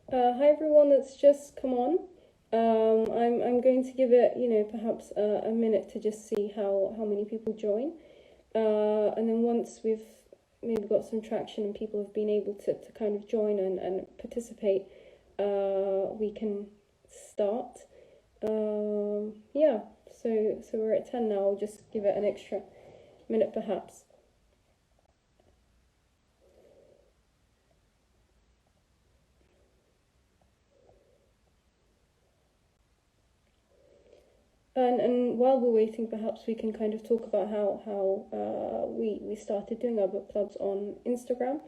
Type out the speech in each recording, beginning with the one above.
Hi everyone that's just come on. I'm going to give it, perhaps a minute to just see how many people join. And then once we've maybe got some traction and people have been able to kind of join and participate, we can start. Yeah, so we're at 10 now. I'll just give it an extra minute perhaps. And while we're waiting, perhaps we can kind of talk about how we started doing our book clubs on Instagram,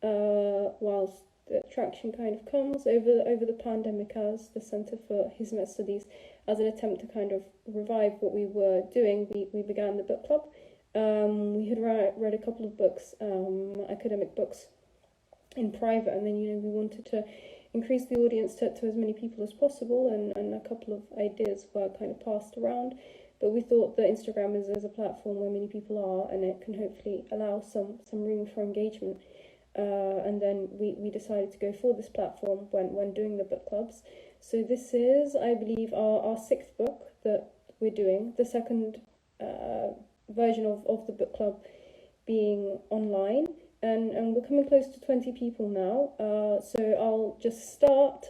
whilst the traction kind of comes over the pandemic, as the Centre for Hizmet Studies, as an attempt to kind of revive what we were doing. We began the book club. We had read a couple of books, academic books, in private, and then we wanted to increase the audience to as many people as possible, and a couple of ideas were kind of passed around, but we thought that Instagram is a platform where many people are, and it can hopefully allow some room for engagement, and then we decided to go for this platform when doing the book clubs. So this is, I believe, our sixth book that we're doing, the second version of the book club being online. And we're coming close to 20 people now, so I'll just start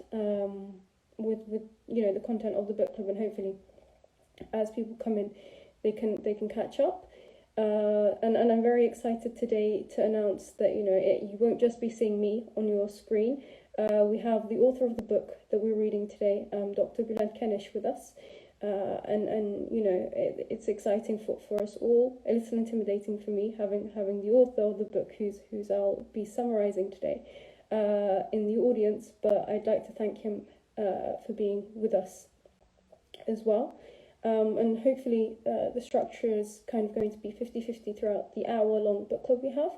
with the content of the book club, and hopefully as people come in they can catch up, and I'm very excited today to announce that you won't just be seeing me on your screen. We have the author of the book that we're reading today, Dr. Bulent with us. And it's exciting for us all, a little intimidating for me having the author of the book who's I'll be summarizing today in the audience, but I'd like to thank him for being with us as well, and hopefully the structure is kind of going to be 50-50 throughout the hour-long book club we have.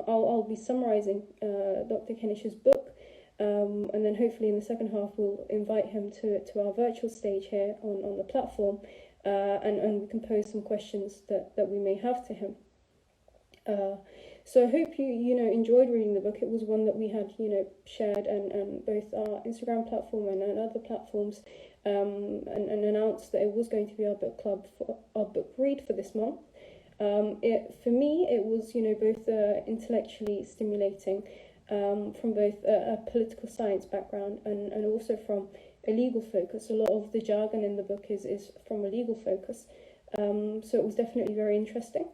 I'll be summarizing Dr. Kenish's book. And then hopefully in the second half we'll invite him to our virtual stage here on the platform, and we can pose some questions that we may have to him. So I hope you enjoyed reading the book. It was one that we had shared and both our Instagram platform and other platforms, and announced that it was going to be our book club for our book read for this month. For me it was both intellectually stimulating, from both a political science background and also from a legal focus. A lot of the jargon in the book is from a legal focus, so it was definitely very interesting.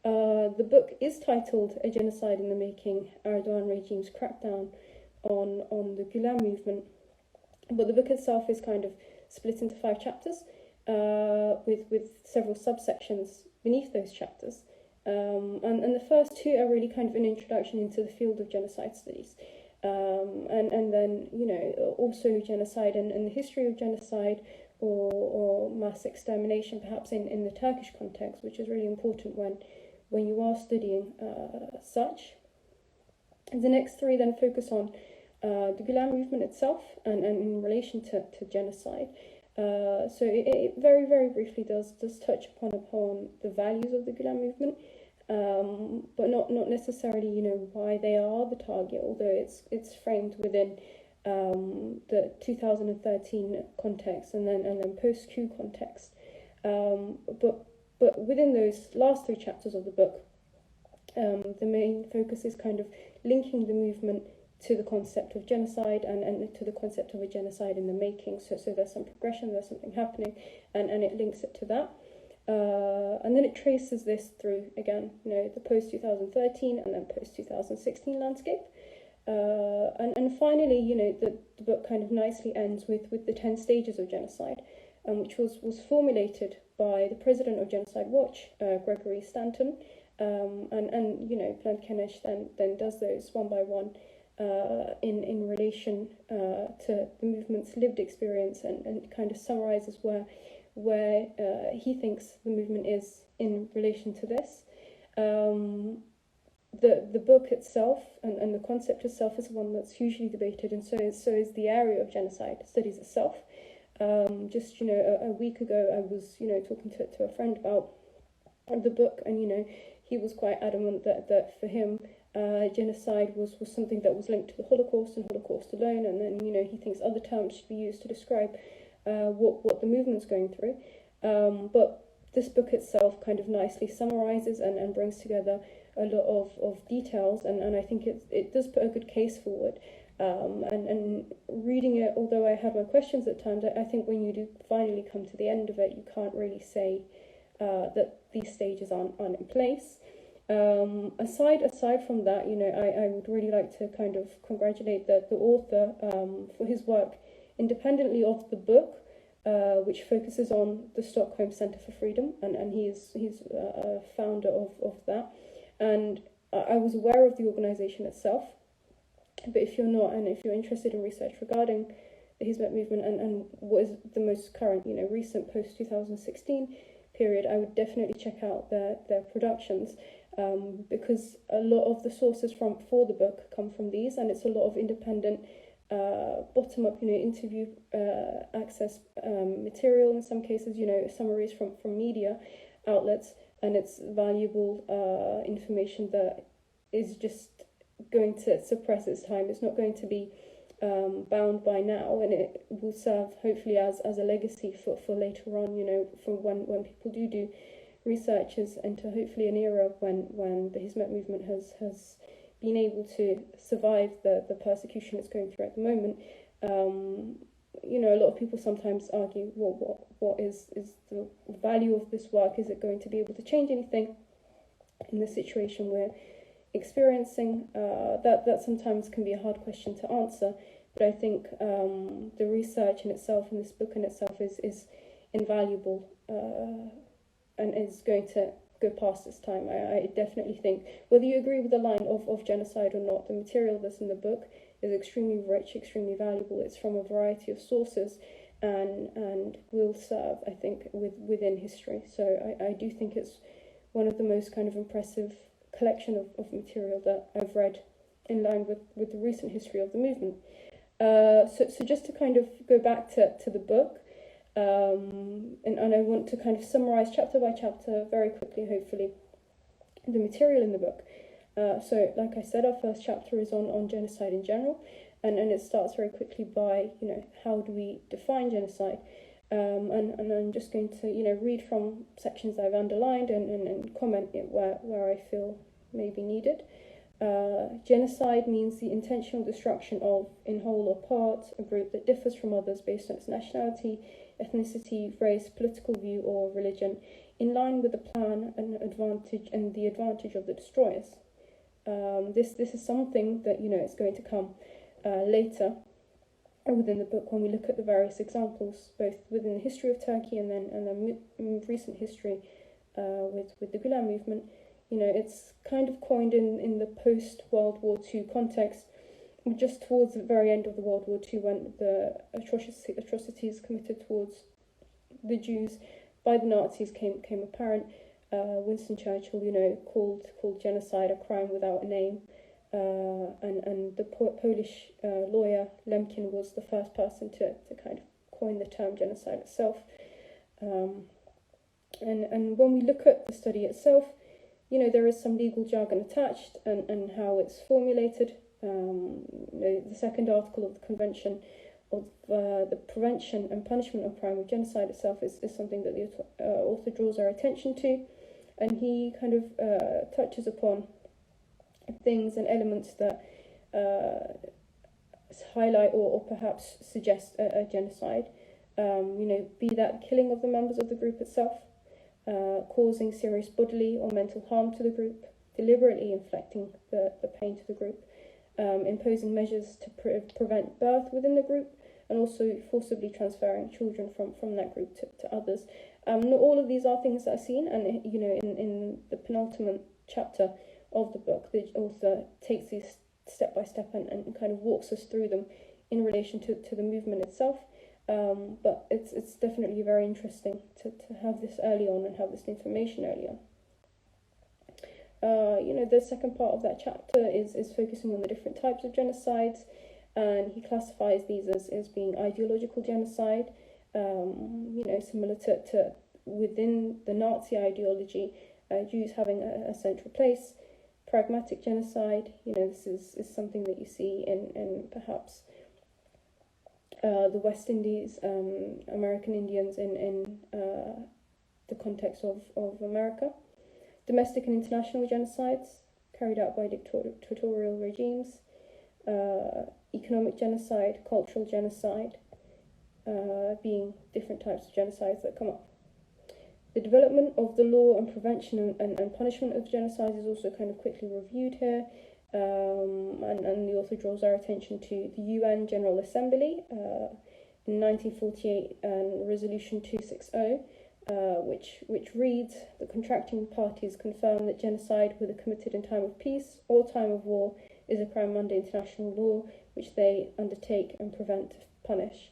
The book is titled A Genocide in the Making, Erdogan Regime's Crackdown on the Gulen Movement, but the book itself is kind of split into 5 chapters, with several subsections beneath those chapters. And the first 2 are really kind of an introduction into the field of genocide studies, and then also genocide and the history of genocide or mass extermination, perhaps in the Turkish context, which is really important when you are studying such. And the next 3 then focus on the Gulen movement itself and in relation to genocide. So it very, very briefly does touch upon the values of the Gulen movement, but not necessarily why they are the target, although it's framed within the 2013 context and then post-coup context. But within those last 3 chapters of the book, the main focus is kind of linking the movement to the concept of genocide and to the concept of a genocide in the making. So there's some progression, there's something happening, and it links it to that. And then it traces this through, again, the post-2013 and then post-2016 landscape. And finally, the book kind of nicely ends with the 10 stages of genocide, which was formulated by the president of Genocide Watch, Gregory Stanton, and Bulent then does those one by one, in relation to the movement's lived experience, and kind of summarizes where he thinks the movement is in relation to this. The book itself and the concept itself is one that's hugely debated, and so is the area of genocide studies itself. Just a week ago I was talking to a friend about the book, and he was quite adamant that for him genocide was something that was linked to the Holocaust and Holocaust alone, and then he thinks other terms should be used to describe what the movement's going through. But this book itself kind of nicely summarizes and brings together a lot of details, and I think it does put a good case forward. And reading it, although I had my questions at times, I think when you do finally come to the end of it, you can't really say that these stages aren't in place. Aside from that, I would really like to kind of congratulate the author for his work independently of the book, which focuses on the Stockholm Centre for Freedom, and he's a founder of that. And I was aware of the organisation itself, but if you're not, and if you're interested in research regarding the Hizmet movement and what is the most current, recent post-2016 period, I would definitely check out their productions, because a lot of the sources for the book come from these, and it's a lot of independent bottom-up, interview access material in some cases, summaries from media outlets, and it's valuable information that is just going to suppress its time. It's not going to be bound by now, and it will serve hopefully as a legacy for later on, for when people do researches into hopefully an era when the Hizmet movement has been able to survive the persecution it's going through at the moment. A lot of people sometimes argue, what is the value of this work? Is it going to be able to change anything in the situation we're experiencing? That sometimes can be a hard question to answer, but I think the research in itself and this book in itself is invaluable, and is going to go past its time. I definitely think, whether you agree with the line of genocide or not, the material that's in the book is extremely rich, extremely valuable. It's from a variety of sources, and will serve, I think, within history. So I do think it's one of the most kind of impressive collection of material that I've read in line with the recent history of the movement. So just to kind of go back to the book, and I want to kind of summarize chapter by chapter very quickly, hopefully, the material in the book. So like I said, our first chapter is on genocide in general, and it starts very quickly by, how do we define genocide? And I'm just going to, read from sections I've underlined and comment it where I feel may be needed. Genocide means the intentional destruction of, in whole or part, a group that differs from others based on its nationality, ethnicity, race, political view, or religion, in line with the plan and the advantage of the destroyers. This is something that is going to come later within the book when we look at the various examples, both within the history of Turkey and then recent history with the Gulen movement. It's kind of coined in the post-World War II context, just towards the very end of the World War II, when the atrocities committed towards the Jews by the Nazis came apparent. Winston Churchill, called genocide a crime without a name, and the Polish lawyer Lemkin was the first person to kind of coin the term genocide itself. And when we look at the study itself, there is some legal jargon attached and how it's formulated. The second article of the Convention of the Prevention and Punishment of Crime of Genocide itself is something that the author draws our attention to, and he kind of touches upon things and elements that highlight or perhaps suggest a genocide. Be that killing of the members of the group itself, causing serious bodily or mental harm to the group, deliberately inflicting the pain to the group, imposing measures to prevent birth within the group, and also forcibly transferring children from that group to others. Not all of these are things that are seen, and in the penultimate chapter of the book, the author takes these step by step and kind of walks us through them in relation to the movement itself. But it's definitely very interesting to have this early on and have this information early on. The second part of that chapter is focusing on the different types of genocides, and he classifies these as being ideological genocide, similar to within the Nazi ideology, Jews having a central place, pragmatic genocide. This is something that you see in perhaps the West Indies, American Indians in the context of America. Domestic and international genocides carried out by dictatorial regimes. Economic genocide, cultural genocide, being different types of genocides that come up. The development of the law and prevention and punishment of genocide is also kind of quickly reviewed here, and the author draws our attention to the UN General Assembly in 1948 and Resolution 260, which reads, the contracting parties confirm that genocide, whether committed in time of peace or time of war, is a crime under international law, which they undertake and prevent, punish.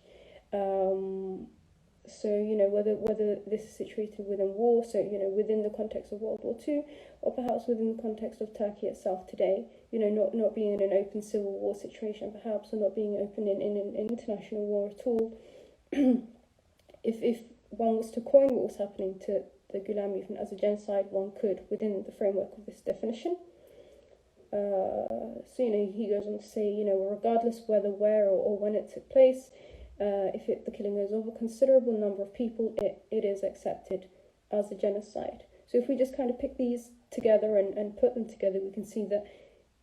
So, whether this is situated within war, so, within the context of World War II, or perhaps within the context of Turkey itself today, not being in an open civil war situation, perhaps, or not being open in an international war at all. If one was to coin what was happening to the Gulen movement as a genocide, one could, within the framework of this definition. So, he goes on to say, regardless whether, where, or when it took place, if the killing goes over a considerable number of people, it is accepted as a genocide. So if we just kind of pick these together and put them together, we can see that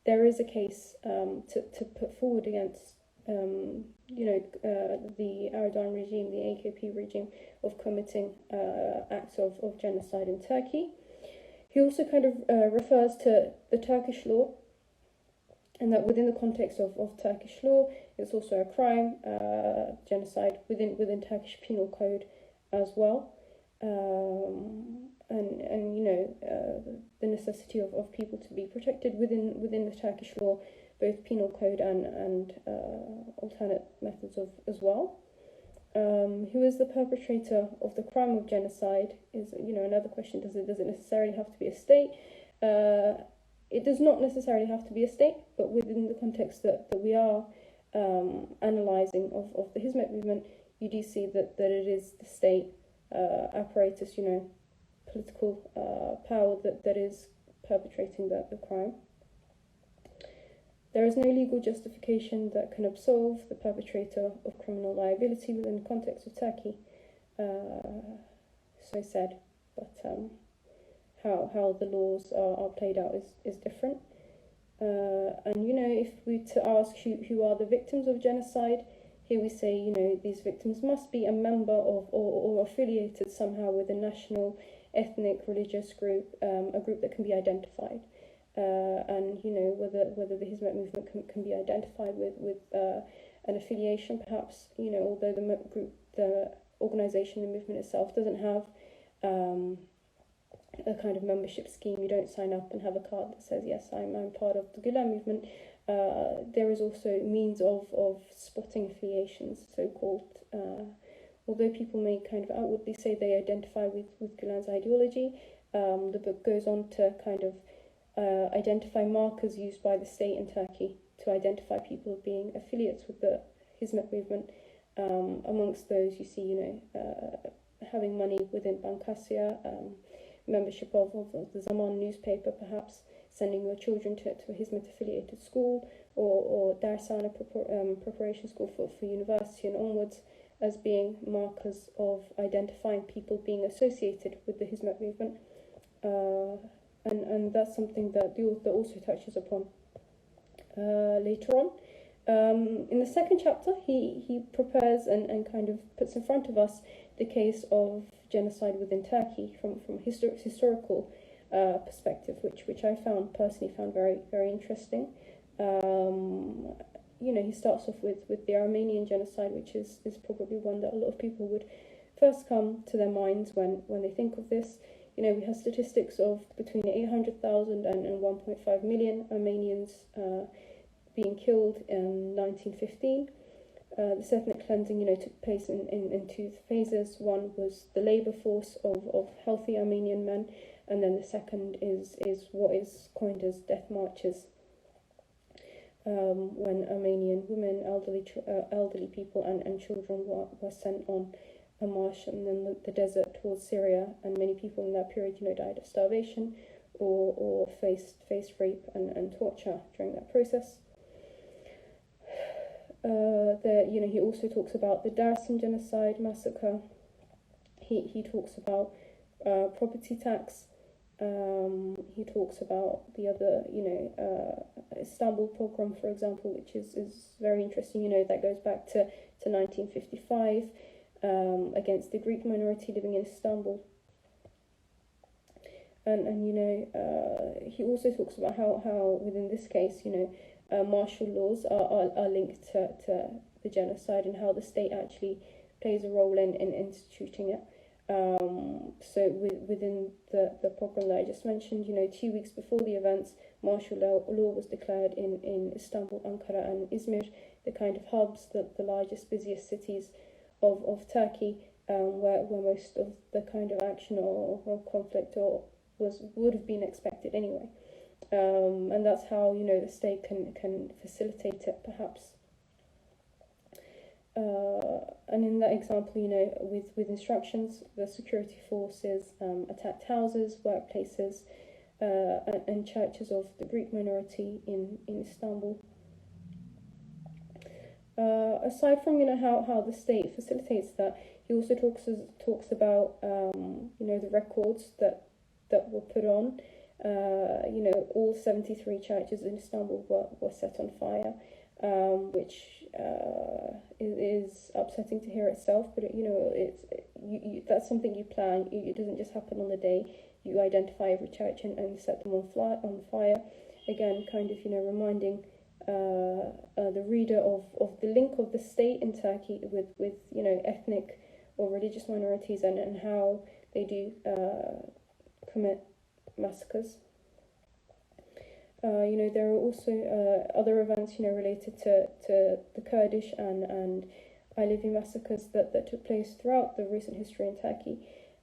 there is a case to put forward against the Erdogan regime, the AKP regime, of committing acts of genocide in Turkey. He also kind of refers to the Turkish law, and that within the context of Turkish law, it's also a crime, genocide within Turkish penal code as well, the necessity of people to be protected within the Turkish law, both penal code and alternate methods as well. Who is the perpetrator of the crime of genocide is another question. Does it necessarily have to be a state? It does not necessarily have to be a state, but within the context that we are analysing of the Hizmet movement, you do see that it is the state apparatus, political power that is perpetrating the crime. There is no legal justification that can absolve the perpetrator of criminal liability within the context of Turkey. So said, but how the laws are played out is different. And if we to ask who are the victims of genocide, here we say these victims must be a member of or affiliated somehow with a national, ethnic, religious group, a group that can be identified. And whether the Hizmet movement can be identified with an affiliation, perhaps although the organisation, the movement itself doesn't have a kind of membership scheme. You don't sign up and have a card that says, yes, I'm part of the Gulen movement. There is also means of spotting affiliations, so-called. Although people may kind of outwardly say they identify with Gulen's ideology, the book goes on to kind of identify markers used by the state in Turkey to identify people being affiliates with the Hizmet movement. Amongst those, you see, having money within Bankasya, membership of the Zaman newspaper, perhaps sending your children to a Hizmet affiliated school, or Dersane preparation school for university and onwards, as being markers of identifying people being associated with the Hizmet movement. And that's something that the author also touches upon later on. In the second chapter, he prepares and kind of puts in front of us the case of genocide within Turkey from historical perspective, which I personally found very, very interesting. He starts off with the Armenian genocide, which is probably one that a lot of people would first come to their minds when they think of this. We have statistics of between 800,000 and 1.5 million Armenians being killed in 1915. This ethnic cleansing, took place in two phases. One was the labour force of healthy Armenian men, and then the second is what is coined as death marches, when Armenian women, elderly people and children were sent on a march and then the desert towards Syria, and many people in that period, died of starvation or faced rape and torture during that process. He also talks about the Darsin genocide massacre. He talks about property tax. He talks about the other, Istanbul pogrom, for example, which is very interesting. That goes back to 1955 against the Greek minority living in Istanbul. And he also talks about how within this case, martial laws are linked to the genocide, and how the state actually plays a role in instituting it. So within the pogrom that I just mentioned, 2 weeks before the events, martial law was declared in Istanbul, Ankara and Izmir, the kind of hubs, the largest, busiest cities of Turkey, where most of the kind of action or conflict would have been expected anyway. And that's how, the state can facilitate it, perhaps. And in that example, with instructions, the security forces attacked houses, workplaces, and churches of the Greek minority in Istanbul. Aside from how the state facilitates that, he also talks about the records that were put on. All 73 churches in Istanbul were set on fire, which is upsetting to hear itself. But that's something you plan. It doesn't just happen on the day. You identify every church and set them on fire. Again, kind of reminding the reader of the link of the state in Turkey with ethnic or religious minorities, and how they do commit massacres. There are also other events, related to the Kurdish and Alevi massacres that took place throughout the recent history in Turkey.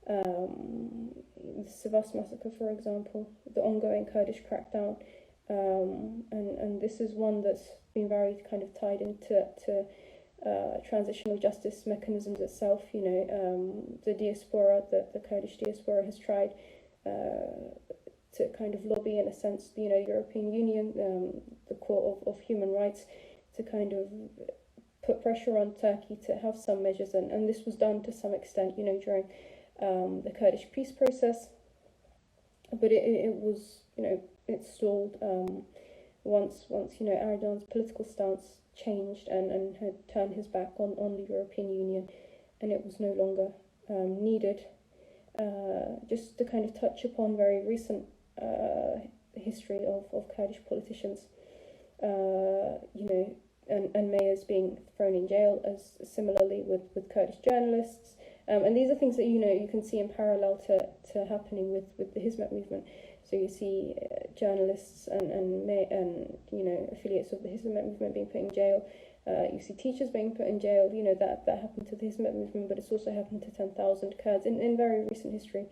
The Sivas massacre, for example, the ongoing Kurdish crackdown, and this is one that's been very kind of tied into transitional justice mechanisms itself. The diaspora, the Kurdish diaspora has tried to kind of lobby, in a sense, the European Union, the Court of Human Rights, to kind of put pressure on Turkey to have some measures, and this was done to some extent, during the Kurdish peace process, but it was, it stalled once Erdogan's political stance changed and had turned his back on the European Union, and it was no longer needed. Just to kind of touch upon very recent history of Kurdish politicians, and mayors being thrown in jail, as similarly with Kurdish journalists, and these are things that you can see in parallel to happening with the Hizmet movement. So you see journalists and affiliates of the Hizmet movement being put in jail. You see teachers being put in jail. That happened to the Hizmet movement, but it's also happened to 10,000 Kurds in very recent history.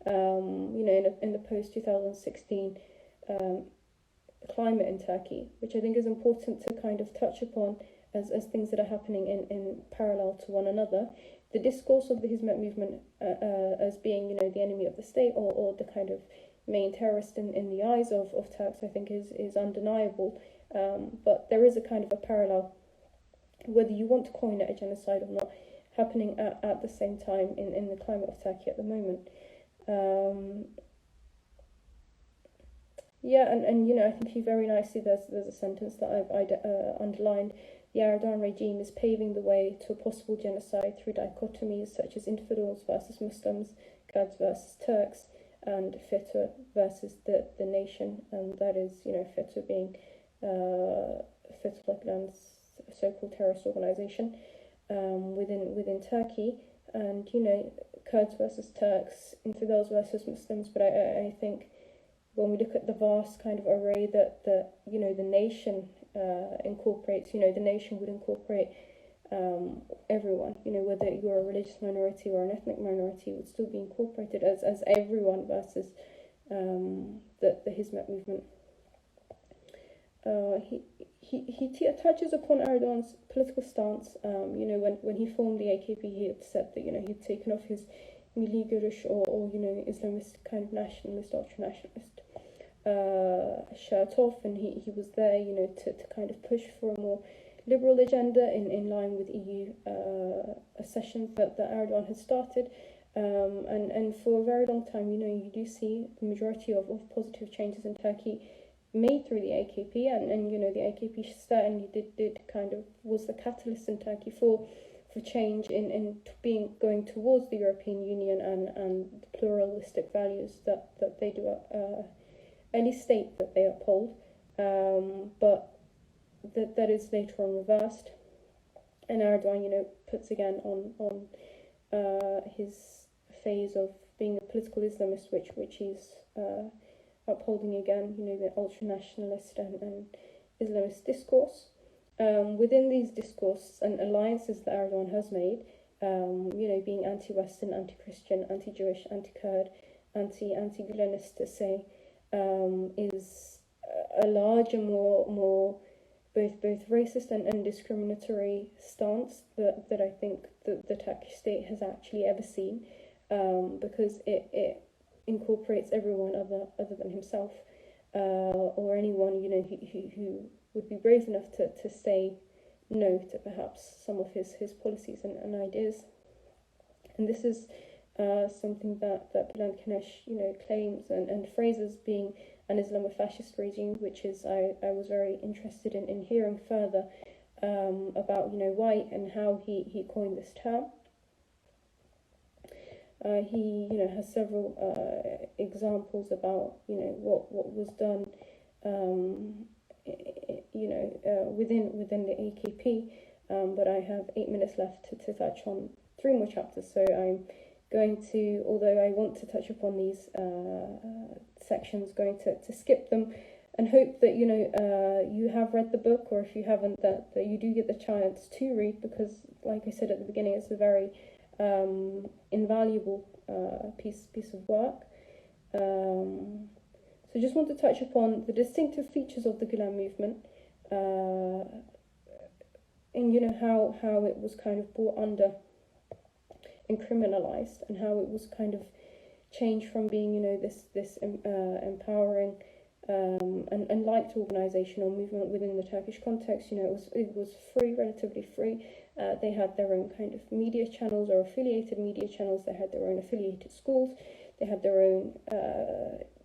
In the post-2016 climate in Turkey, which I think is important to kind of touch upon as things that are happening in parallel to one another. The discourse of the Hizmet movement as being, the enemy of the state or the kind of main terrorist in the eyes of Turks, I think is undeniable. But there is a kind of a parallel, whether you want to coin it a genocide or not, happening at the same time in the climate of Turkey at the moment. I think he very nicely, there's a sentence that I've underlined. The Erdogan regime is paving the way to a possible genocide through dichotomies such as infidels versus Muslims, Kurds versus Turks, and FETÖ versus the nation. And that is, FETÖ being Fethullah's so-called terrorist organization within Turkey, and Kurds versus Turks, infidels versus Muslims. But I think when we look at the vast kind of array that the nation incorporates, the nation would incorporate everyone, whether you're a religious minority or an ethnic minority, would still be incorporated as everyone versus the Hizmet movement. He touches upon Erdogan's political stance. When he formed the AKP, he had said that he'd taken off his milli görüş or Islamist kind of nationalist, ultra nationalist shirt off, and he was there, to kind of push for a more liberal agenda in line with EU accessions that Erdogan has started. And for a very long time, you do see the majority of positive changes in Turkey made through the AKP, and the AKP certainly did kind of was the catalyst in Turkey for change in going towards the European Union and the pluralistic values that they do at least state that they uphold, but that is later on reversed, and Erdogan puts again on his phase of being a political Islamist, which he's upholding again, the ultra-nationalist and Islamist discourse. Within these discourses and alliances that Erdogan has made, being anti-Western, anti-Christian, anti-Jewish, anti-Kurd, anti-Gulenist to say, is a larger, more both racist and discriminatory stance that I think the Turkish state has actually ever seen, because it incorporates everyone other than himself, or anyone who would be brave enough to say no to perhaps some of his policies and ideas. And this is something that Bulent claims and phrases being an Islamofascist regime, which is I was very interested in hearing further about why and how he coined this term. He has several examples about what was done within the AKP, but I have 8 minutes left to touch on 3 more chapters, so I'm going to, although I want to touch upon these sections, going to skip them and hope that you have read the book, or if you haven't, that you do get the chance to read, because like I said at the beginning, it's a very invaluable piece of work. So just want to touch upon the distinctive features of the Gulen movement, and how it was kind of brought under and criminalized, and how it was kind of changed from being this empowering and liked organization or movement within the Turkish context. It was free, relatively free. They had their own kind of media channels or affiliated media channels. They had their own affiliated schools. They had their own,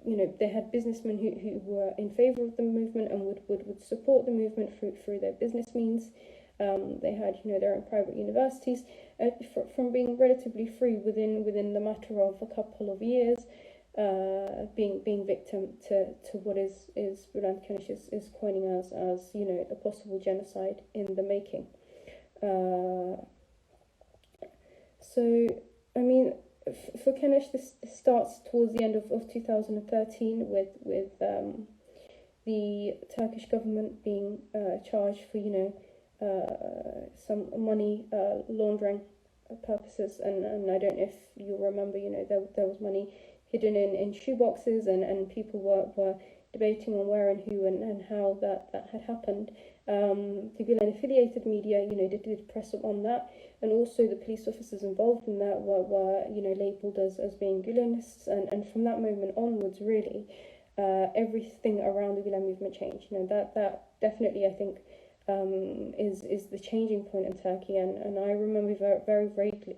they had businessmen who were in favor of the movement and would support the movement through their business means. They had, their own private universities. From being relatively free within the matter of a couple of years, being victim to what is Bulent is coining as a possible genocide in the making. So I mean, for Kenesh, this starts towards the end of 2013 with the Turkish government being charged for some money laundering purposes, and I don't know if you'll remember, there was money hidden in shoeboxes, and people were debating on where and who and how that had happened. The Gulen affiliated media, did press up on that, and also the police officers involved in that were labelled as being Gulenists, and from that moment onwards, really, everything around the Gulen movement changed. That definitely, I think, is the changing point in Turkey, and I remember very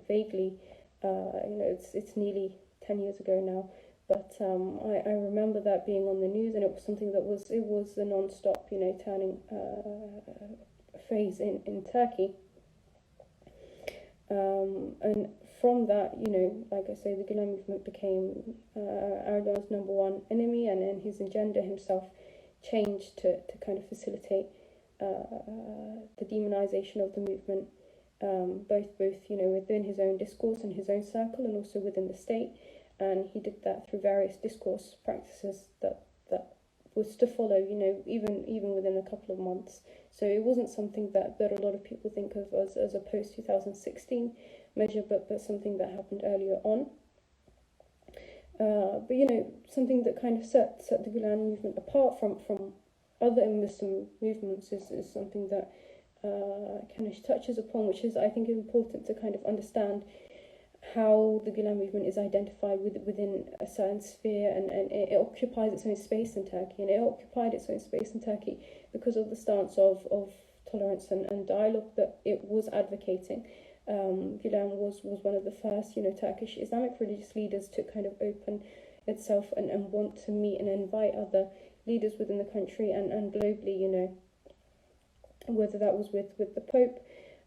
vaguely, it's nearly 10 years ago now, but I remember that being on the news, and it was something that was a non-stop, turning phase in Turkey. And from that, like I say, the Gulen movement became Erdogan's number one enemy, and then his agenda himself changed to kind of facilitate the demonization of the movement, both within his own discourse and his own circle, and also within the state. And he did that through various discourse practices that was to follow, even within a couple of months. So it wasn't something that a lot of people think of as a post-2016 measure, but something that happened earlier on. But something that kind of set the Gulen movement apart from other Muslim movements is something that Kenesh touches upon, which is, I think, important to kind of understand how the Gulen movement is identified within a certain sphere, and it occupies its own space in Turkey, and it occupied its own space in Turkey because of the stance of tolerance and dialogue that it was advocating. Gulen was one of the first, Turkish Islamic religious leaders to kind of open itself and want to meet and invite other leaders within the country and globally, whether that was with the Pope,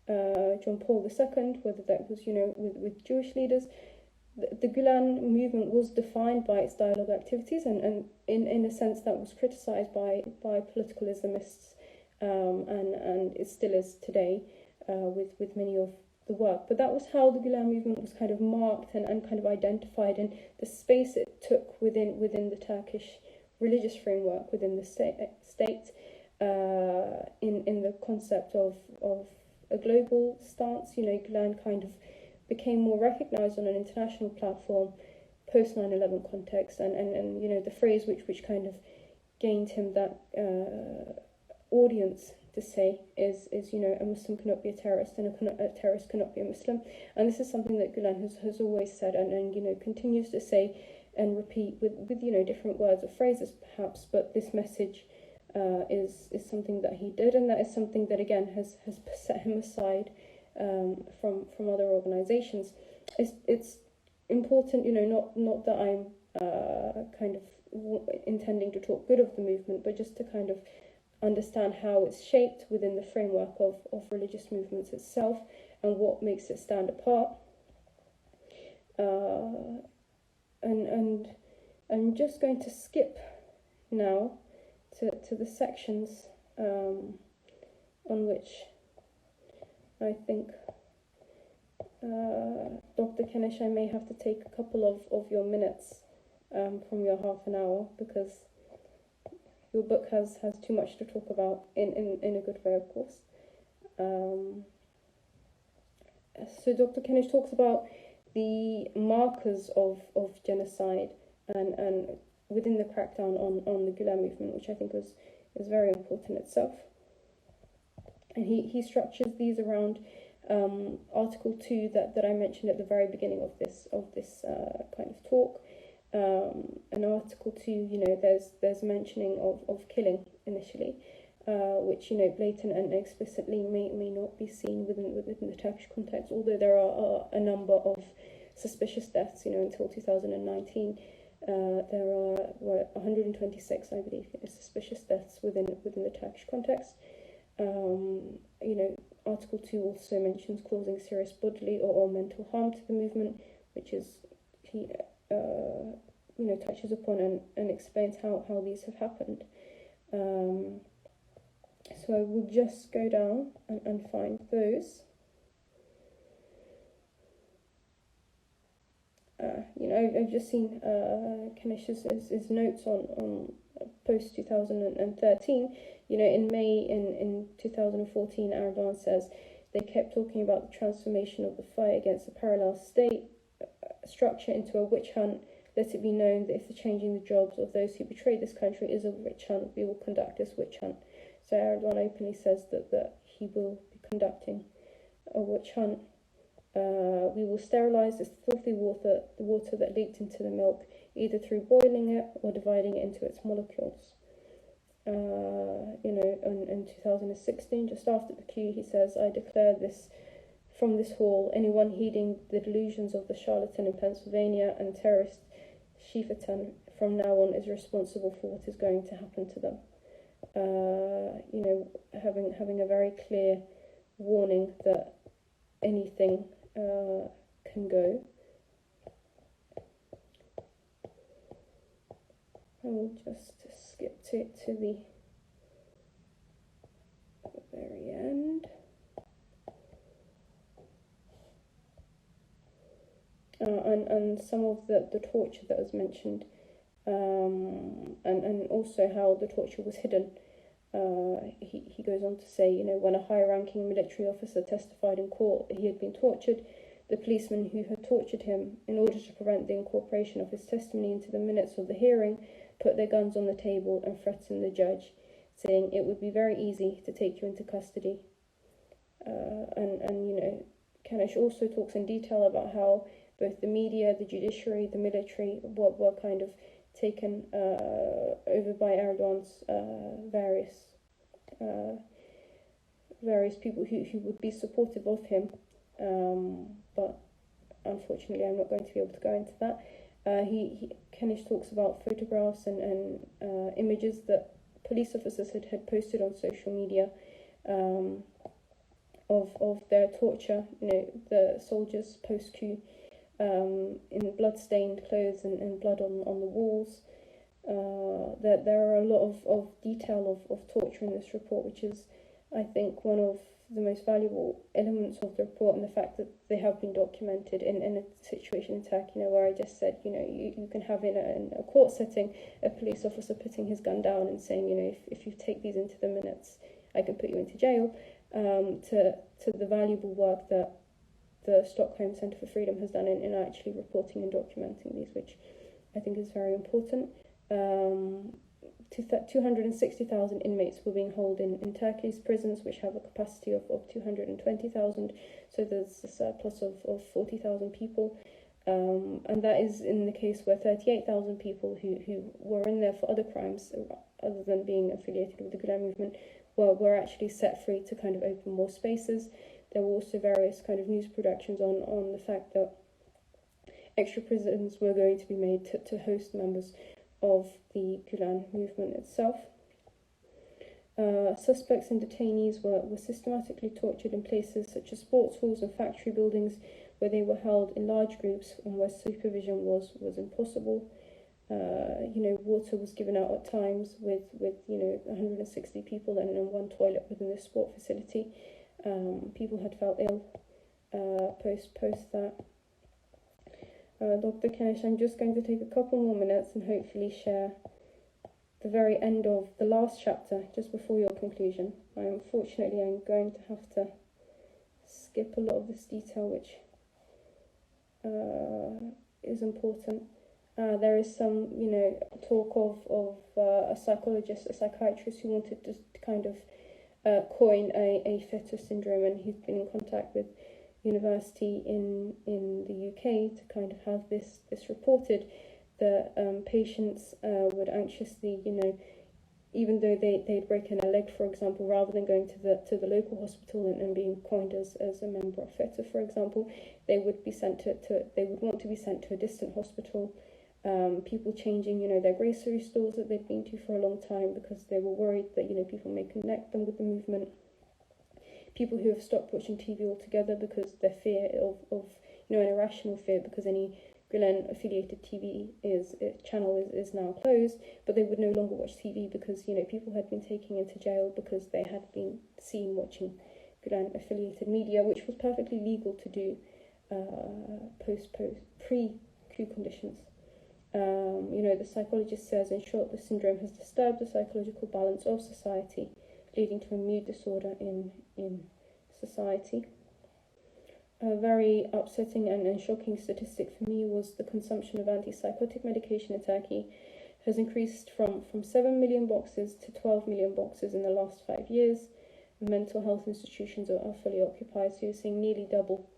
John Paul II, whether that was, with Jewish leaders. The Gulen movement was defined by its dialogue activities, and in a sense that was criticised by political Islamists, and it still is today, with many of the work. But that was how the Gulen movement was kind of marked and kind of identified, and the space it took within the Turkish religious framework within the state, in the concept of a global stance. Gulen kind of became more recognised on an international platform post 9/11 context, and the phrase which kind of gained him that audience to say is a Muslim cannot be a terrorist, and a terrorist cannot be a Muslim. And this is something that Gulen has always said, and continues to say and repeat with different words or phrases perhaps, but this message is something that he did, and that is something that again has set him aside from other organizations. It's important, not that I'm kind of intending to talk good of the movement, but just to kind of understand how it's shaped within the framework of religious movements itself and what makes it stand apart. And I'm just going to skip now to the sections on which I think Dr. Kenish, I may have to take a couple of your minutes from your half an hour, because your book has too much to talk about in a good way, of course. So Dr. Kenish talks about the markers of genocide and within the crackdown on the Gulen movement, which I think is very important itself. And he structures these around Article 2 that I mentioned at the very beginning of this kind of talk. And Article 2, there's mentioning of killing initially, which blatant and explicitly may not be seen within the Turkish context, although there are a number of suspicious deaths. Until 2019, there are 126, I believe, suspicious deaths within the Turkish context. Article 2 also mentions causing serious bodily or mental harm to the movement, which is touches upon and explains how these have happened. So I will just go down and find those. I've just seen Kanish's notes on post 2013. In May in 2014, Erdogan says they kept talking about the transformation of the fight against the parallel state structure into a witch hunt. Let it be known that if the changing the jobs of those who betrayed this country is a witch hunt, we will conduct this witch hunt. So Erdogan openly says that he will be conducting a witch hunt. We will sterilise this filthy water, the water that leaked into the milk, either through boiling it or dividing it into its molecules. In 2016, just after the coup, he says, I declare this from this hall, anyone heeding the delusions of the charlatan in Pennsylvania and terrorist Shiferton from now on is responsible for what is going to happen to them. Having a very clear warning that anything can go. I will just skip to the very end. And some of the torture that was mentioned, and also how the torture was hidden. He goes on to say, when a high-ranking military officer testified in court that he had been tortured, the policeman who had tortured him, in order to prevent the incorporation of his testimony into the minutes of the hearing, put their guns on the table and threatened the judge, saying it would be very easy to take you into custody. Kanish also talks in detail about how both the media, the judiciary, the military, were kind of taken over by Erdogan's various people who would be supportive of him, but unfortunately I'm not going to be able to go into that. Kenish talks about photographs and images that police officers had posted on social media of their torture, the soldiers post-coup in blood-stained clothes and blood on the walls. There are a lot of detail of torture in this report, which is, I think, one of the most valuable elements of the report, and the fact that they have been documented in a situation in Turkey, where I just said, you can have in a court setting a police officer putting his gun down and saying, if you take these into the minutes, I can put you into jail, to the valuable work that the Stockholm Centre for Freedom has done in actually reporting and documenting these, which I think is very important. 260,000 inmates were being held in Turkey's prisons, which have a capacity of 220,000, so there's a surplus of 40,000 people, and that is in the case where 38,000 people who were in there for other crimes other than being affiliated with the Gulen movement were actually set free to kind of open more spaces. There were also various kind of news productions on the fact that extra prisons were going to be made to host members of the Gulen movement itself. Suspects and detainees were systematically tortured in places such as sports halls and factory buildings, where they were held in large groups and where supervision was impossible. Water was given out at times with 160 people and one toilet within this sport facility. People had felt ill post that. Dr. Kenish, I'm just going to take a couple more minutes and hopefully share the very end of the last chapter just before your conclusion. Unfortunately, I'm going to have to skip a lot of this detail, which is important. There is some, talk of a psychologist, a psychiatrist who wanted to kind of coin a fetter syndrome, and he's been in contact with university in the UK to kind of have this reported, that patients would anxiously, even though they'd broken a leg, for example, rather than going to the local hospital and being coined as a member of FETA, for example, they would be sent they would want to be sent to a distant hospital. People changing, their grocery stores that they'd been to for a long time because they were worried that, people may connect them with the movement. People who have stopped watching TV altogether because their fear of an irrational fear, because any Gulen affiliated TV channel is now closed, but they would no longer watch TV because people had been taken into jail because they had been seen watching Gulen affiliated media, which was perfectly legal to do pre-coup conditions. The psychologist says, in short, the syndrome has disturbed the psychological balance of society, leading to a mood disorder in society. A very upsetting and shocking statistic for me was the consumption of antipsychotic medication in Turkey has increased from 7 million boxes to 12 million boxes in the last 5 years. Mental health institutions are fully occupied, so you're seeing nearly double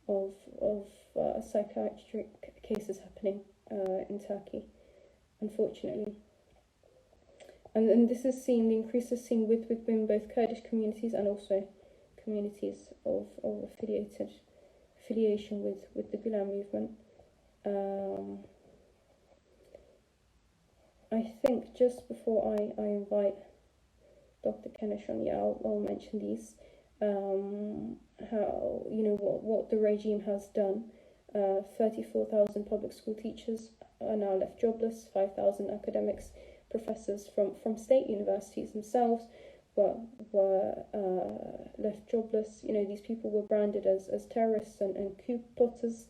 of psychiatric cases happening in Turkey, unfortunately. And this is seen, the increase is seen within both Kurdish communities and also communities of affiliation with the Gulen movement. I think just before I invite Dr. Kenish on, I'll mention these. How, what the regime has done. 34,000 public school teachers are now left jobless. 5,000 academics, professors from state universities themselves were left jobless. These people were branded as terrorists and coup plotters.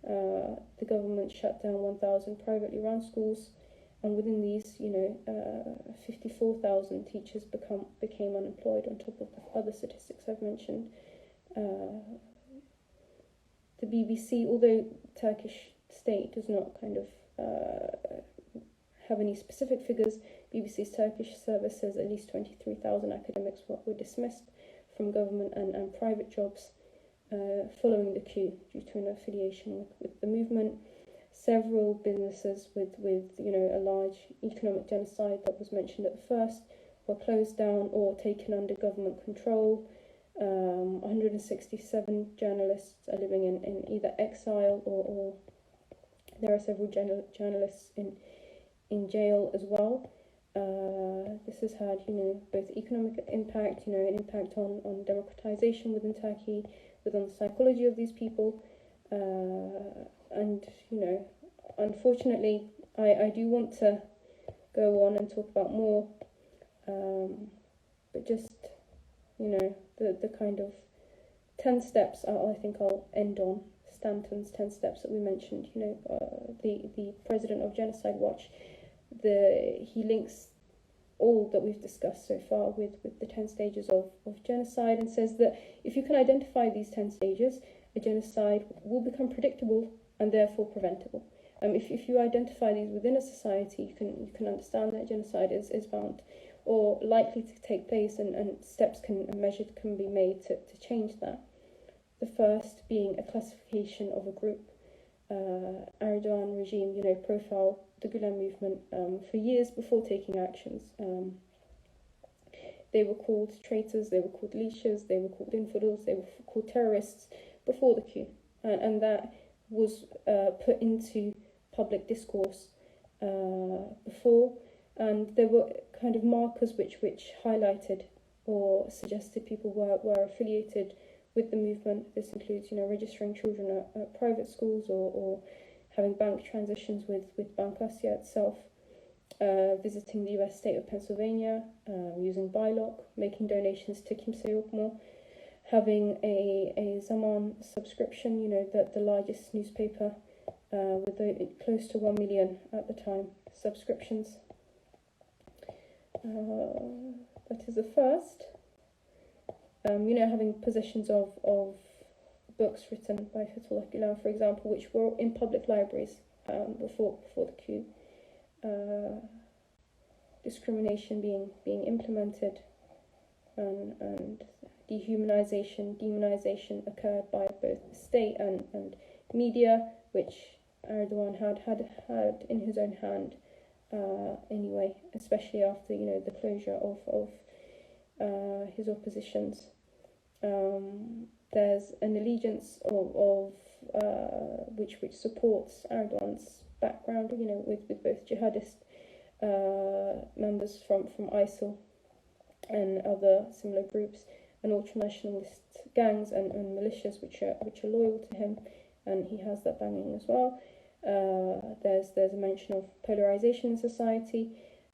The government shut down 1,000 privately run schools, and within these, 54,000 teachers became unemployed, on top of the other statistics I've mentioned. The BBC, although Turkish state does not kind of have any specific figures, BBC's Turkish service says at least 23,000 academics were dismissed from government and private jobs. following the coup due to an affiliation with the movement. Several businesses with a large economic genocide that was mentioned at the first were closed down or taken under government control. 167 journalists are living in either exile or there are several journalists in jail as well. This has had, both economic impact, an impact on democratization within Turkey, within the psychology of these people. And, unfortunately, I do want to go on and talk about more, but just, the kind of 10 steps I think I'll end on. Stanton's 10 steps that we mentioned, the president of Genocide Watch, he links all that we've discussed so far with the 10 stages of genocide, and says that if you can identify these 10 stages, a genocide will become predictable and therefore preventable. If you identify these within a society, you can understand that genocide is bound or likely to take place, and steps and measures can be made to change that. The first being a classification of a group. Erdogan regime, profiled the Gulen movement for years before taking actions. They were called traitors, they were called leechers, they were called infidels, they were called terrorists before the coup. And that was put into public discourse before. And there were kind of markers which highlighted or suggested people were affiliated with the movement. This includes, registering children at private schools or having bank transitions with Bank Asia itself, visiting the US state of Pennsylvania, using BILOC, making donations to Kimse Yokmo, having a Zaman subscription, the largest newspaper with close to 1 million at the time subscriptions. That is the first. Having possessions of books written by Fethullah Gulen, for example, which were in public libraries before the coup. Discrimination being implemented, and demonization occurred by both the state and media, which Erdogan had in his own hand anyway, especially after the closure of his oppositions. There's an allegiance of which supports Erdogan's background, with both jihadist members from ISIL and other similar groups, and ultranationalist gangs and militias which are loyal to him, and he has that banging as well. There's a mention of polarization in society,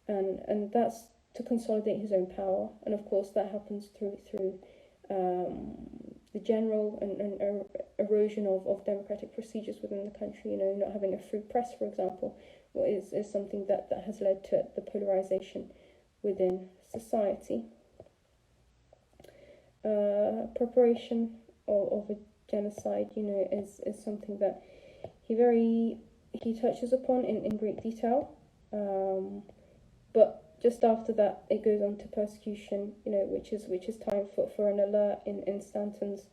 and that's to consolidate his own power, and of course that happens through the general and erosion of democratic procedures within the country. Not having a free press, for example, is something that has led to the polarization within society. Preparation of a genocide, is something that he touches upon in great detail, but just after that, it goes on to persecution, which is time for an alert in Stanton's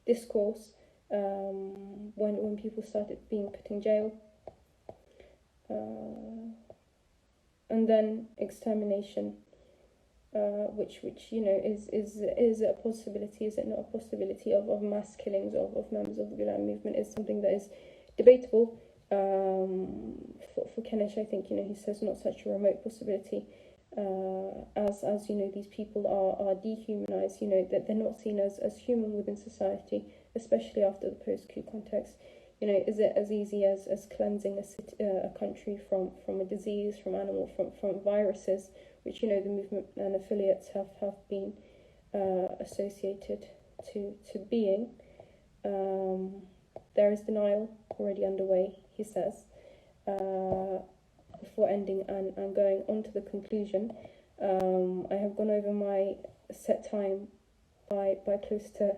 discourse, when people started being put in jail, and then extermination, which is it a possibility? Is it not a possibility of mass killings of members of the Gulen movement? Is something that is debatable. For Kenesh, I think he says not such a remote possibility. As these people are dehumanized, that they're not seen as human within society, especially after the post-coup context. Is it as easy as cleansing a country from a disease, from animal, from viruses, which the movement and affiliates have been associated to being? There is denial already underway, he says. Before ending and going on to the conclusion, I have gone over my set time by close to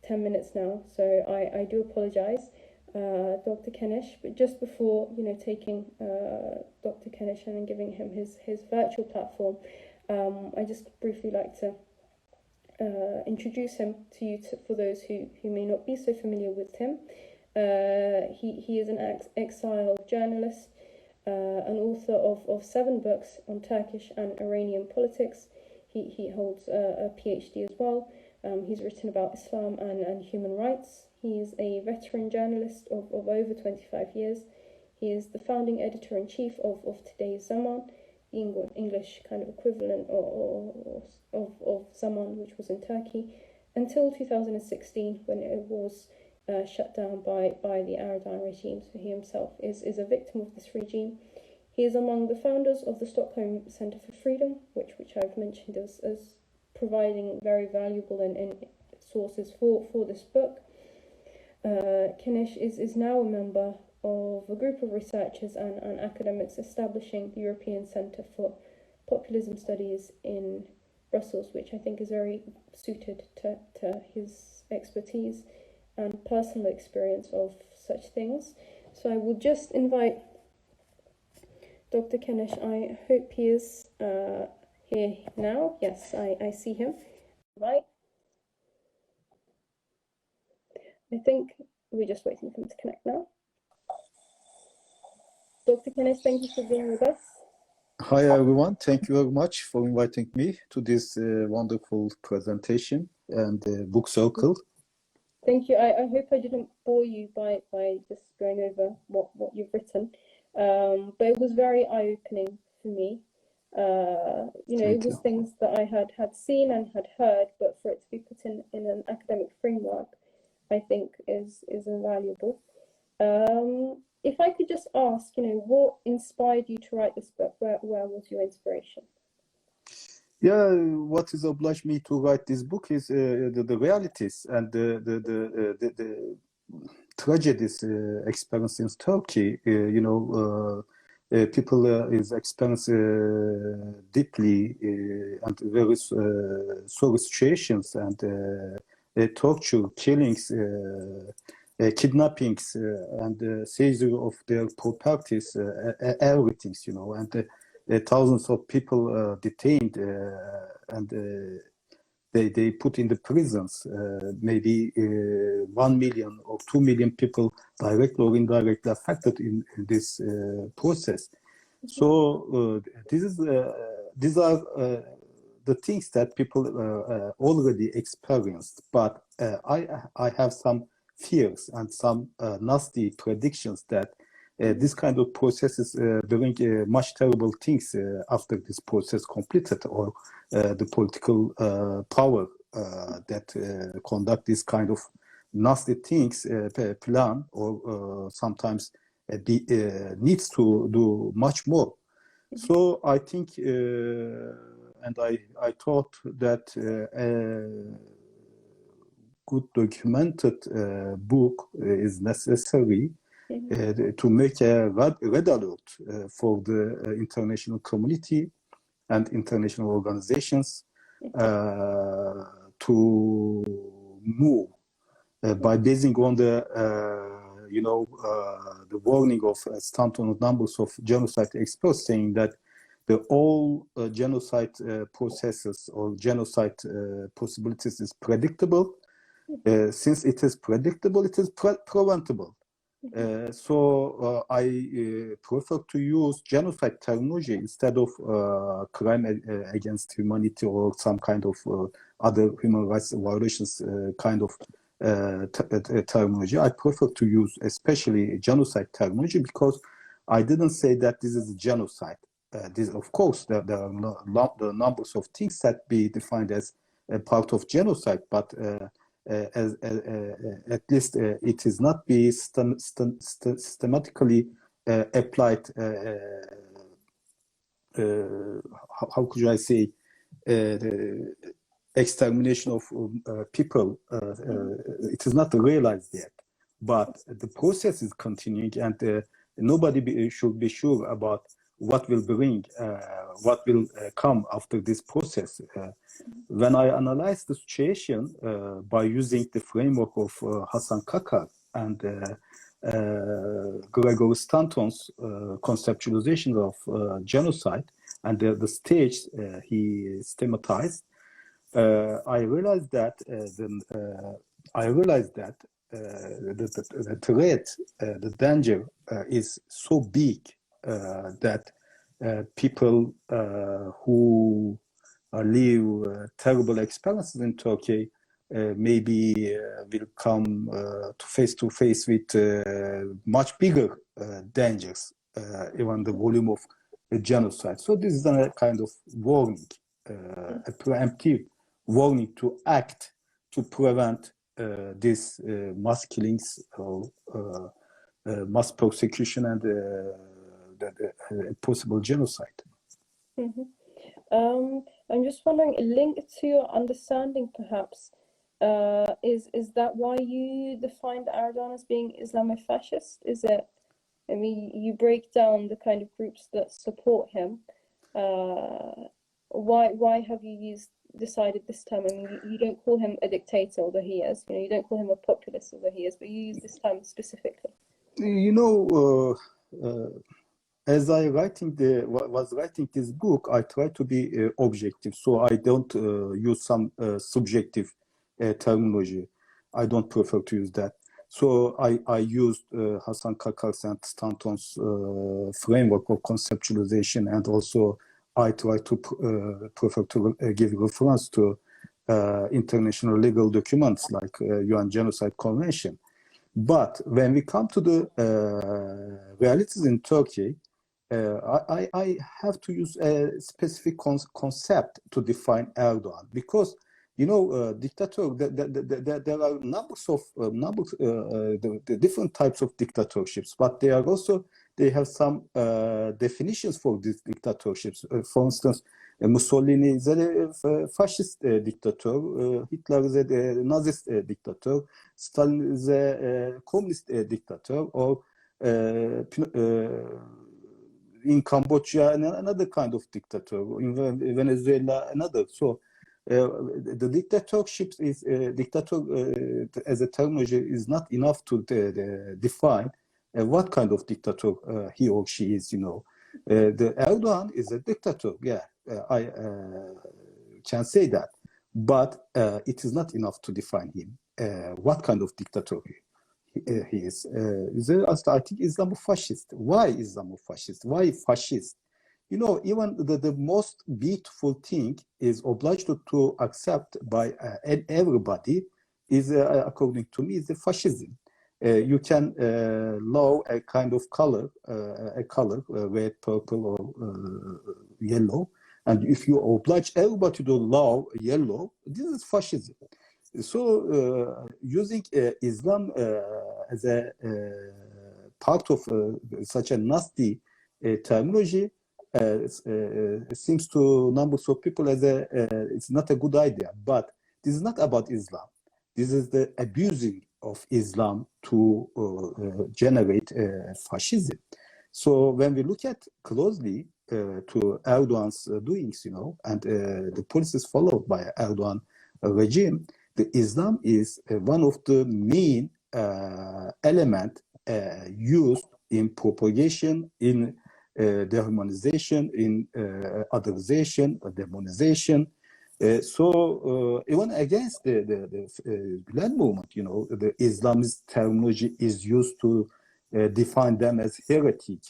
10 minutes now, so I do apologise, Dr. Kenesh. But just before taking Dr. Kenesh and then giving him his virtual platform, I just briefly like to introduce him to you for those who may not be so familiar with him. He is an exiled journalist, an author of 7 books on Turkish and Iranian politics. He holds a PhD as well. He's written about Islam and human rights. He's a veteran journalist of over 25 years. He is the founding editor-in-chief of today's Zaman, the English kind of equivalent of Zaman, which was in Turkey, until 2016, when it was shut down by the Erdogan regime. So he himself is a victim of this regime. He is among the founders of the Stockholm Center for Freedom, which I've mentioned as providing very valuable and sources for this book. Kenesh is now a member of a group of researchers and academics establishing the European Center for Populism Studies in Brussels, which I think is very suited to his expertise and personal experience of such things. So I will just invite Dr. Kenesh. I hope he is here now. Yes, I see him. Right. I think we're just waiting for him to connect now. Dr. Kenesh, thank you for being with us. Hi everyone, thank you very much for inviting me to this wonderful presentation and book circle. Thank you. I hope I didn't bore you by just going over what you've written, but it was very eye-opening for me. It was things that I had seen and had heard, but for it to be put in an academic framework, I think is invaluable. If I could just ask, what inspired you to write this book? Where was your inspiration? Yeah, what has obliged me to write this book is the realities and the tragedies experienced in Turkey. People is experienced deeply and various sorry situations and torture, killings, kidnappings, and seizure of their properties, everything, and thousands of people detained and they put in the prisons. Maybe 1 million or 2 million people directly or indirectly affected in this process. So these are the things that people already experienced. But I have some fears and some nasty predictions that this kind of processes bring much terrible things after this process completed, or the political power that conduct this kind of nasty things plan or sometimes needs to do much more. So I think and I thought that good documented book is necessary to make a red alert for the international community and international organizations to move by basing on the the warning of Stanton numbers of genocide experts saying that all genocide processes or genocide possibilities is predictable. Since it is predictable, it is preventable. So I prefer to use genocide terminology instead of crime against humanity or some kind of other human rights violations kind of terminology. I prefer to use especially genocide terminology because I didn't say that this is a genocide. Of course, there are the numbers of things that be defined as a part of genocide, but at least it is not be systematically applied. How could I say? The extermination of people. It is not realized yet, but the process is continuing, and nobody should be sure about what will bring, what will come after this process. When I analyzed the situation by using the framework of Hasan Kakar and Gregory Stanton's conceptualization of genocide and the stage he systematized, I realized that the threat, the danger is so big that people who live terrible experiences in Turkey maybe will come to face with much bigger dangers, even the volume of genocide. So this is a kind of warning, a preemptive warning to act to prevent these mass killings or mass persecution and possible genocide. Mm-hmm. I'm just wondering, linked to your understanding, perhaps, is that why you defined Erdogan as being Islamofascist? Is it? I mean, you break down the kind of groups that support him. Why have you decided this term? I mean, you don't call him a dictator, although he is. You don't call him a populist, although he is. But you use this term specifically. As I was writing this book, I try to be objective, so I don't use some subjective terminology. I don't prefer to use that. So I used Hasan Kakar's and Stanton's framework of conceptualization, and also I try to prefer to give reference to international legal documents like UN Genocide Convention. But when we come to the realities in Turkey, I have to use a specific concept to define Erdogan, because dictator. There are the different types of dictatorships, but they have some definitions for these dictatorships. For instance, Mussolini is a fascist dictator. Hitler is a Nazist dictator. Stalin is a communist dictator. Or in Cambodia, another kind of dictator. In Venezuela, another. So the dictatorship as a terminology is not enough to define what kind of dictator he or she is. The Erdogan is a dictator. Yeah, I can say that, but it is not enough to define him. What kind of dictator he is? I think Islamofascist. Why Islamofascist? Why fascist? Even the most beautiful thing is obliged to accept by everybody is, according to me, is the fascism. You can love a kind of color, red, purple, or yellow, and if you oblige everybody to love yellow, this is fascism. So using Islam as a part of such a nasty terminology seems to numbers of people as it's not a good idea. But this is not about Islam. This is the abusing of Islam to generate fascism. So when we look at closely to Erdogan's doings, and the policies followed by Erdogan regime, the Islam is one of the main element used in propagation, in dehumanization, in otherization, demonization. So even against the Gulen movement, the Islamist terminology is used to define them as heretic,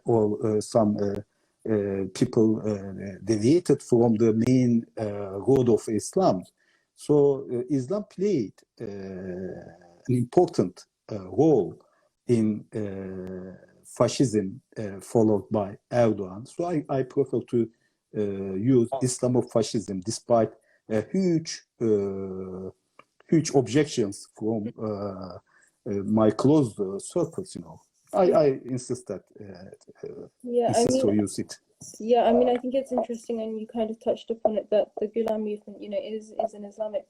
or some people deviated from the main road of Islam. So Islam played an important role in fascism followed by Erdogan. So I prefer to use Islamofascism, despite huge objections from my close circles. I insist that to use it. Yeah, I mean, I think it's interesting, and you kind of touched upon it, that the Gulen movement, is an Islamic,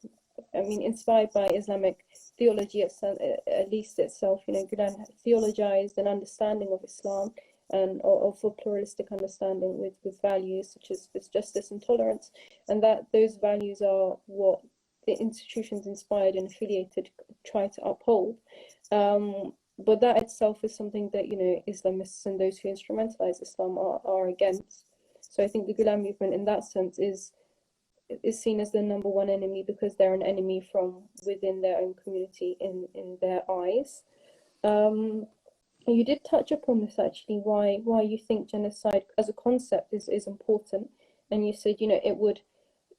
inspired by Islamic theology at least itself. Gulen theologized an understanding of Islam and of a pluralistic understanding with values such as justice and tolerance, and that those values are what the institutions inspired and affiliated try to uphold. But that itself is something that Islamists and those who instrumentalize Islam are against. So I think the Gulen movement, in that sense, is is seen as the number one enemy because they're an enemy from within their own community in their eyes. You did touch upon this actually, why you think genocide as a concept is important, and you said, you know,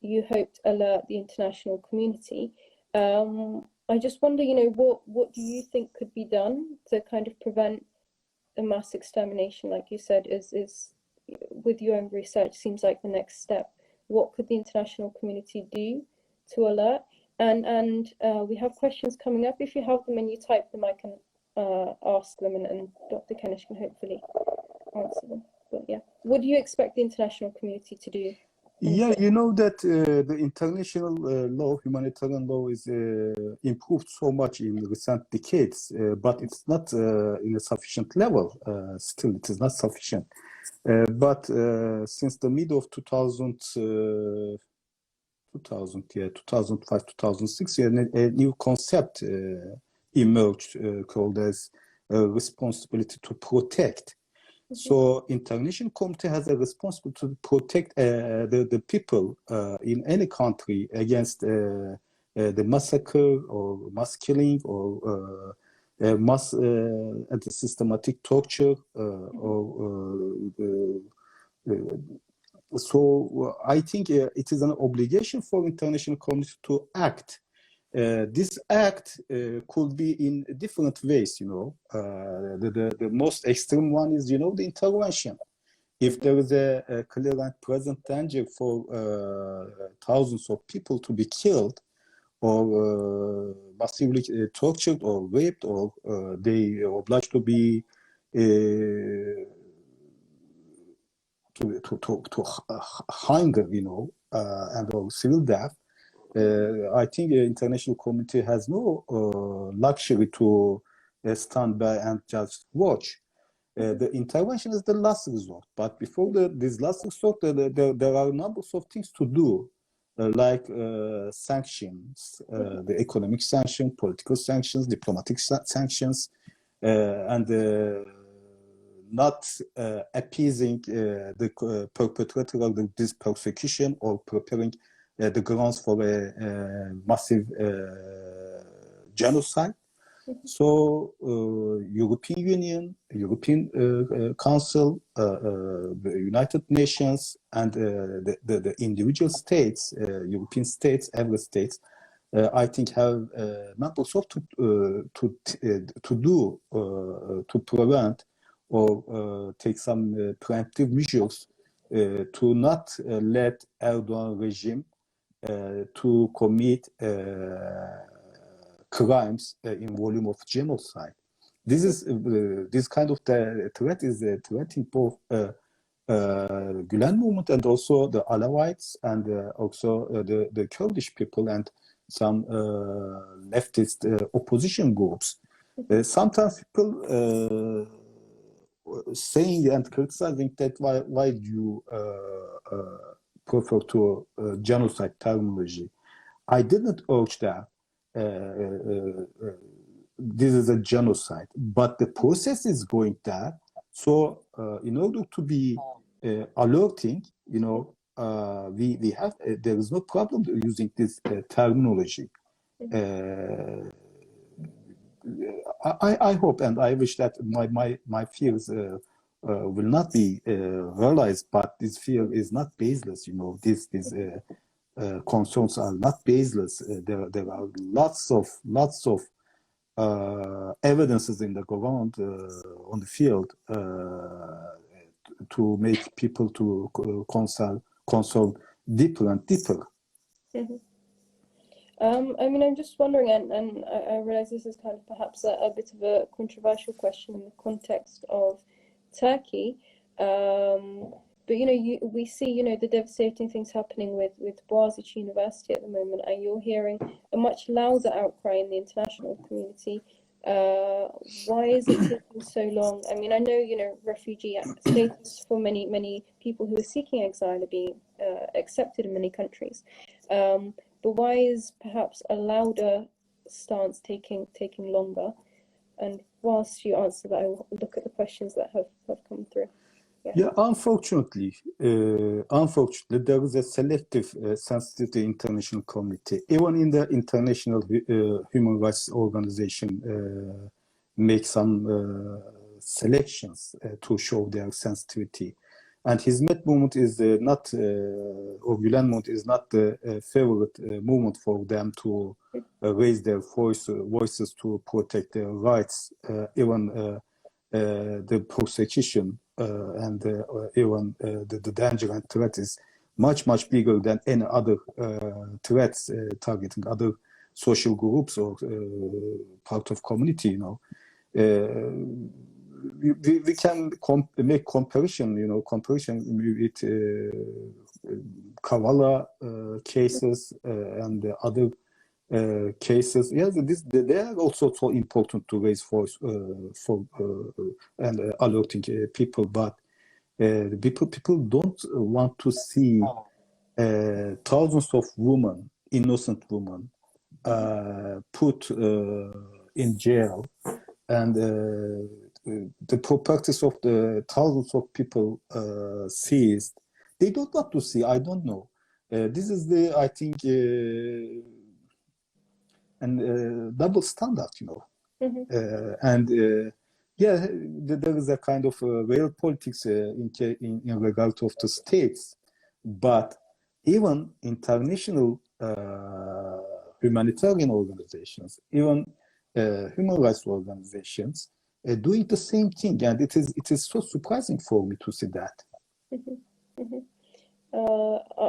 you hoped alert the international community. I just wonder, you know, what do you think could be done to kind of prevent a mass extermination, like you said, is with your own research seems like the next step. What could the international community do to alert? And we have questions coming up. If you have them and you type them, I can ask them, and Dr. Kenish can hopefully answer them. But yeah, what do you expect the international community to do? Yeah, you know that the international law, humanitarian law, is improved so much in recent decades, but it's not in a sufficient level. Still, it is not sufficient. But since the middle of 2005, 2006, a new concept emerged called as responsibility to protect. So international community has a responsibility to protect the people in any country against the massacre or mass killing or mass and systematic torture so I think it is an obligation for international community to act. This act could be in different ways, you know. The most extreme one is, you know, the intervention. If there is a clear and present danger for thousands of people to be killed or massively tortured or raped, or they are obliged to be to hunger, you know, and or civil death. I think the international community has no luxury to stand by and just watch. The intervention is the last resort, but before this last resort, there are numbers of things to do, like sanctions, the economic sanctions, political sanctions, diplomatic sanctions, and not appeasing the perpetrator of this persecution or preparing the grounds for a massive genocide. So European Union, European Council, the United Nations, and the individual states, European states, every states, I think have numbers of to do to prevent or take some preemptive measures to not let Erdogan regime to commit crimes in volume of genocide. This is this kind of threat is threatening both Gulen Movement and also the Alawites and also the Kurdish people and some leftist opposition groups. Sometimes people saying and criticizing that why do you prefer to genocide terminology. I didn't urge that this is a genocide, but the process is going there. So in order to be alerting, you know, we have there is no problem using this terminology. I hope and I wish that my fears will not be realized, but this fear is not baseless. You know, these concerns are not baseless. There are lots of evidences in the ground on the field to make people to concern deeper and deeper. Mm-hmm. I mean, I'm just wondering, and I realize this is kind of perhaps a bit of a controversial question in the context of Turkey, but you know, we see, you know, the devastating things happening with Boğaziçi University at the moment, and you're hearing a much louder outcry in the international community. Why is it taking so long? I mean, I know, you know, refugee status for many people who are seeking exile are being accepted in many countries. But why is perhaps a louder stance taking longer? And whilst you answer that, I will look at the questions that have come through. Yeah, unfortunately, there is a selective sensitivity international community. Even in the international human rights organization, make some selections to show their sensitivity. And Hizmet movement is not, or Gulen movement is not the favorite movement for them to raise their voices to protect their rights, even the persecution and even the danger and threat is much bigger than any other threats targeting other social groups or part of community. We can make comparison with Kavala cases and the other cases. Yes, they are also so important to raise voice for and alerting people, but people don't want to see thousands of women, innocent women, put in jail, and the properties of the thousands of people seized. They don't want to see. I don't know. This is I think. And double standard, and yeah, there is a kind of real politics in regard of the states, but even international humanitarian organizations, even human rights organizations, doing the same thing, and it is so surprising for me to see that.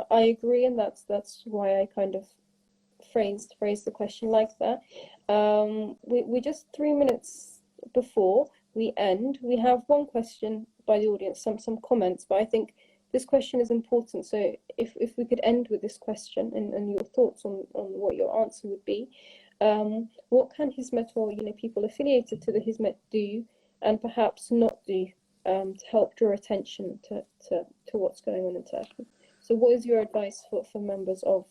I agree, and that's why I kind of phrased the question like that. We just 3 minutes before we end, we have one question by the audience, some comments, but I think this question is important. So if we could end with this question and your thoughts on what your answer would be. What can Hizmet or people affiliated to the Hizmet do and perhaps not do to help draw attention to what's going on in Turkey? So what is your advice for members of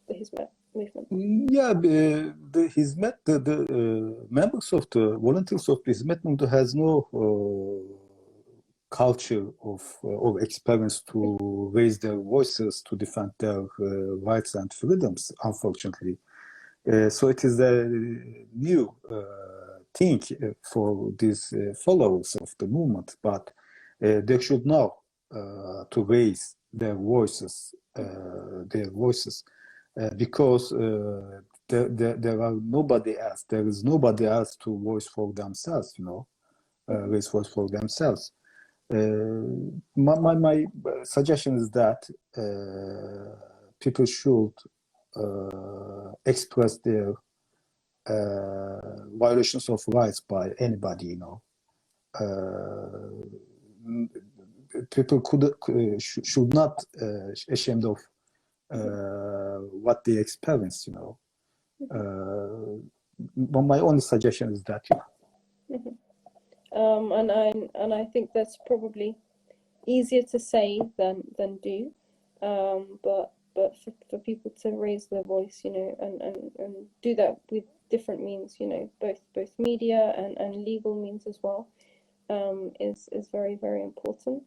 the Hizmet movement? Yeah, the Hizmet, the members of the volunteers of the Hizmet movement has no culture of or experience to raise their voices to defend their rights and freedoms, unfortunately. So it is a new thing for these followers of the movement, but they should know to raise their voices, because there are nobody else. There is nobody else to voice for themselves, raise voice for themselves. My suggestion is that people should express their violations of rights by anybody, people should not ashamed of what they experience, but my only suggestion is that, and I think that's probably easier to say than do, but for people to raise their voice, and do that with different means, both media and legal means as well, is very, very important.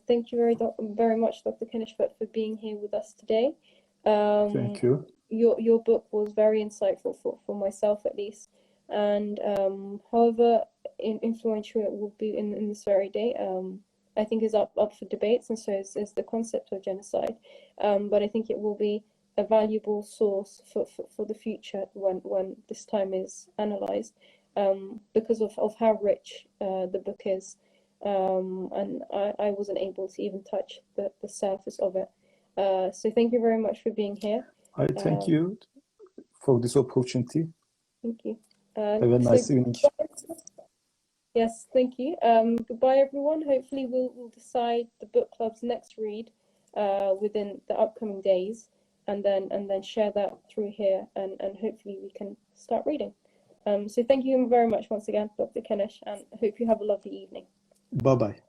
Thank you very much, Dr. Kenish, for being here with us today. Thank you. Your book was very insightful for myself, at least, and however influential it will be in this very day, I think is up for debates, and so is the concept of genocide. But I think it will be a valuable source for the future when this time is analysed, because of how rich the book is. And I wasn't able to even touch the surface of it. So thank you very much for being here. I thank you for this opportunity. Thank you. Have a nice evening. Yes, thank you. Goodbye, everyone. Hopefully we'll decide the book club's next read within the upcoming days, and then share that through here, and hopefully we can start reading. So thank you very much once again, Dr. Kenish, and I hope you have a lovely evening. Bye-bye.